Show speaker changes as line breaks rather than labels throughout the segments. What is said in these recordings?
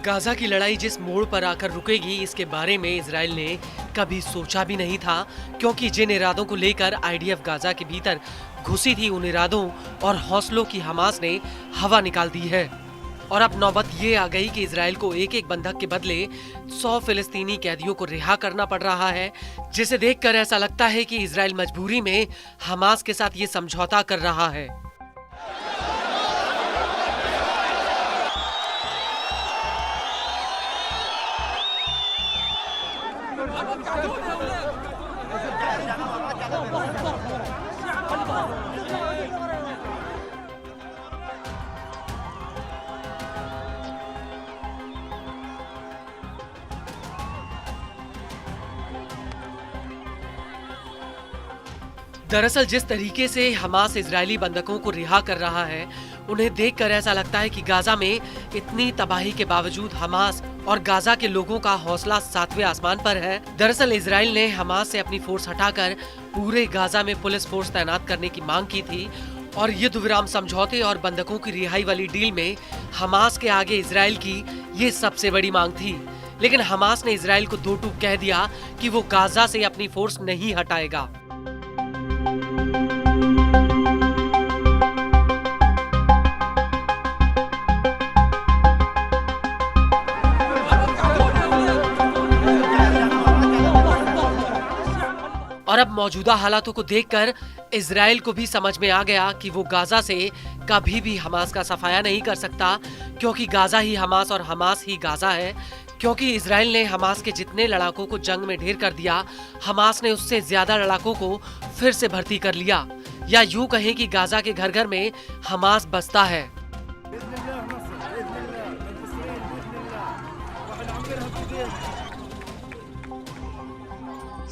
Gaza की लड़ाई जिस मोड़ पर आकर रुकेगी इसके बारे में इजराइल ने कभी सोचा भी नहीं था, क्योंकि जिन इरादों को लेकर आईडीएफ गाजा के भीतर घुसी थी उन इरादों और हौसलों की हमास ने हवा निकाल दी है। और अब नौबत ये आ गई कि इजराइल को एक एक बंधक के बदले 100 फिलिस्तीनी कैदियों को रिहा करना पड़ रहा है, जिसे देखकर ऐसा लगता है कि इजराइल मजबूरी में हमास के साथ ये समझौता कर रहा है। दरअसल जिस तरीके से हमास इजरायली बंधकों को रिहा कर रहा है, उन्हें देखकर ऐसा लगता है कि गाजा में इतनी तबाही के बावजूद हमास और गाजा के लोगों का हौसला 7वें आसमान पर है। दरअसल इजराइल ने हमास से अपनी फोर्स हटाकर पूरे गाजा में पुलिस फोर्स तैनात करने की मांग की थी और युद्ध विराम समझौते और बंधकों की रिहाई वाली डील में हमास के आगे इजराइल की ये सबसे बड़ी मांग थी। लेकिन हमास ने इजराइल को दो टूक कह दिया कि वो गाजा से अपनी फोर्स नहीं हटाएगा। और अब मौजूदा हालातों को देखकर इजराइल को भी समझ में आ गया कि वो गाजा से कभी भी हमास का सफाया नहीं कर सकता, क्योंकि गाजा ही हमास और हमास ही गाजा है। क्योंकि इजराइल ने हमास के जितने लड़ाकों को जंग में ढेर कर दिया, हमास ने उससे ज्यादा लड़ाकों को फिर से भर्ती कर लिया, या यूं कहें कि गाजा के घर घर में हमास बसता है।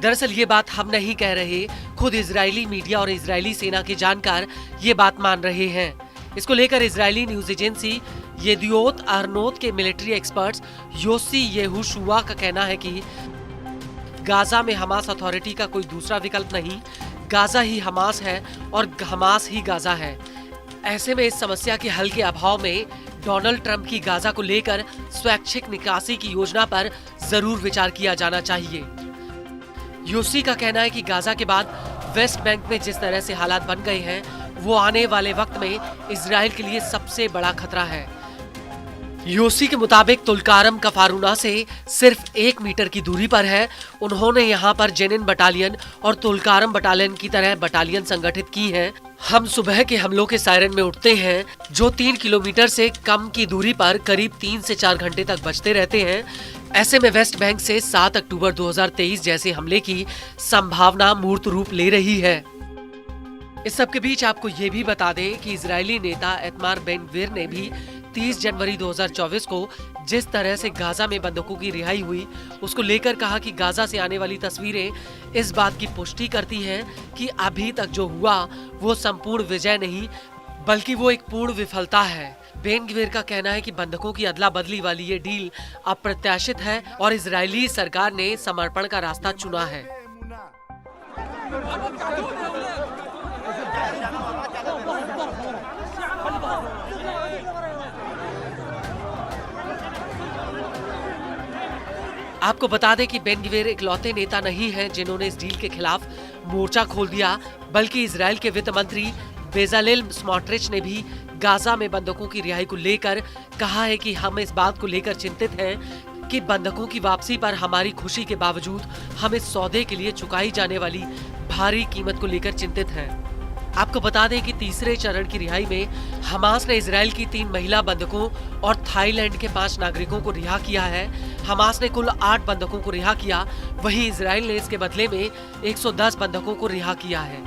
दरअसल ये बात हम नहीं कह रहे, खुद इजरायली मीडिया और इजरायली सेना के जानकार ये बात मान रहे हैं। इसको लेकर इजरायली न्यूज एजेंसी येदियोत आहरोनोत के मिलिट्री एक्सपर्ट्स योसी येहुशुआ का कहना है कि गाजा में हमास अथॉरिटी का कोई दूसरा विकल्प नहीं, गाजा ही हमास है और हमास ही गाजा है। ऐसे में इस समस्या के हल के अभाव में डोनाल्ड ट्रंप की गाजा को लेकर स्वैच्छिक निकासी की योजना पर जरूर विचार किया जाना चाहिए। यूसी का कहना है कि गाजा के बाद वेस्ट बैंक में जिस तरह से हालात बन गए हैं, वो आने वाले वक्त में इजराइल के लिए सबसे बड़ा खतरा है। यूसी के मुताबिक तुलकारम कफारूना से सिर्फ 1 मीटर की दूरी पर है। उन्होंने यहाँ पर जेनिन बटालियन और तुलकारम बटालियन की तरह बटालियन संगठित की हैं। हम सुबह के हमलों के सायरन में उठते हैं, जो 3 किलोमीटर से कम की दूरी पर करीब 3 से 4 घंटे तक बजते रहते हैं। ऐसे में वेस्ट बैंक से 7 अक्टूबर 2023 जैसे हमले की संभावना मूर्त रूप ले रही है। इस सब के बीच आपको ये भी बता दें कि इजरायली नेता इतमार बेन गवीर ने भी 30 जनवरी 2024 को जिस तरह से गाजा में बंधकों की रिहाई हुई, उसको लेकर कहा कि गाजा से आने वाली तस्वीरें इस बात की पुष्टि करती हैं कि अभी तक जो हुआ वो संपूर्ण विजय नहीं, बल्कि वो एक पूर्ण विफलता है। बेन गवीर का कहना है कि बंधकों की अदला बदली वाली ये डील अप्रत्याशित है और इजरायली सरकार ने समर्पण का रास्ता चुना है। आपको बता दें कि बेन गवीर इकलौते नेता नहीं हैं जिन्होंने इस डील के खिलाफ मोर्चा खोल दिया, बल्कि इजराइल के वित्त मंत्री बेजालेल स्मोट्रिच ने भी गाजा में बंधकों की रिहाई को लेकर कहा है कि हम इस बात को लेकर चिंतित हैं कि बंधकों की वापसी पर हमारी खुशी के बावजूद हम इस सौदे के लिए चुकाई जाने वाली भारी कीमत को लेकर चिंतित हैं। आपको बता दें कि तीसरे चरण की रिहाई में हमास ने इजराइल की 3 महिला बंधकों और थाईलैंड के 5 नागरिकों को रिहा किया है। हमास ने कुल 8 बंधकों को रिहा किया, वहीं इजराइल ने इसके बदले में 110 बंधकों को रिहा किया है।